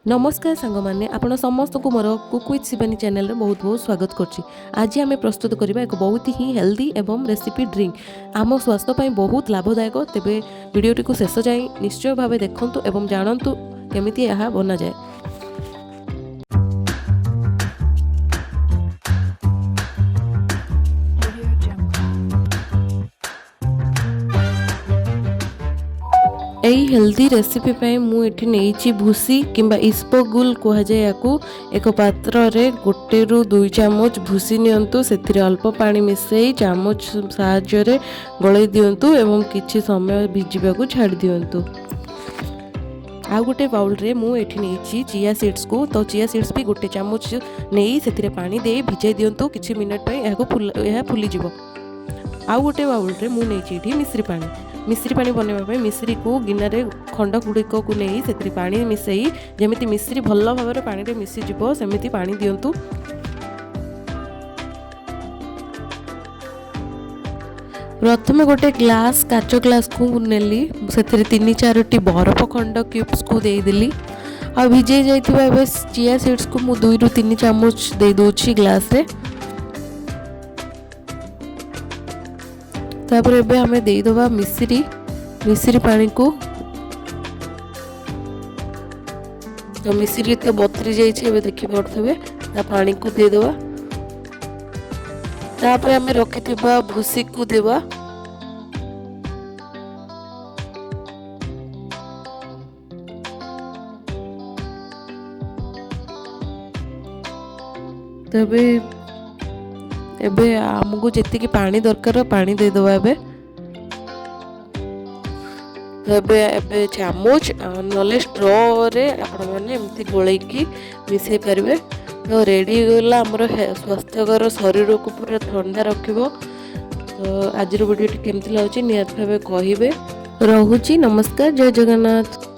नमस्कार सांग मैंने आपण समस्त को मोर कुक विथ शिवानी चैनल रे बहुत बहुत स्वागत करछि। आज आम प्रस्तुत करबा एक बहुत ही हेल्दी एवं रेसिपी ड्रिंक आम स्वास्थ्य ପାଇଁ बहुत लाभदायक। तेबे वीडियोटी को शेष जाए निश्चय भावे देखंतु एवं जानंतु केमिति यह बना जाए। यही हेल्दी रेसिपी पे मुझे नहीं भूसी किंबा इस्पोगुल कह जाए या एक पात्र रे 1 ରୁ 2 चामच भूसी नियंतु से अल्प पानी मिसई चामच साहाय्य गलई दियंतु एवं किछि समय भिजिबा को छाड़ दियंतु। आउ गोटे बाउल रे मुझे नहीं चिया सीड्स को तो चिया सीड्स भी 1 चामच नहीं से पानी दे भिजाई दियंतु किछि मिनट यह फुली जिवो। आउ गोटे बाउल रे मु नहीं मिश्री पानी बनवाई मिश्री को गिनारे खंड गुड़िक को नहीं से पानी मिसई जमी मिश्री भल भाव में पानी रे मिसीज सेमती पानी दिंतु। प्रथम गोटे ग्लास काच ग्लास को नेली से 3-4 बरफ खंड क्यूब्स को देदेली आ भिजे जाइए चिया सीड्स को मु 2 ରୁ 3 चामच दे दूची ग्लास रे। तापर एबे हमें दे दबा मिश्री पानी को तो मिश्री तो बतरी जाइए देखी पड़े पानी को दे दबा। तापर हमें रखिथिबा भूसी को देवा तबे एबे आमको जेतिकी पानी दरकार पानी दे दवा एबे चामच नले स्ट्रॉ रे आपण माने एमती गोळैकी मिसई पारिबे तो रेडी गला हमर स्वास्थ्यकर शरीर को पूरा ठंडा रखिबो। तो आज वीडियो केमती लागुची नियत भाबे कहिबे। रहुची नमस्कार, जय जगन्नाथ।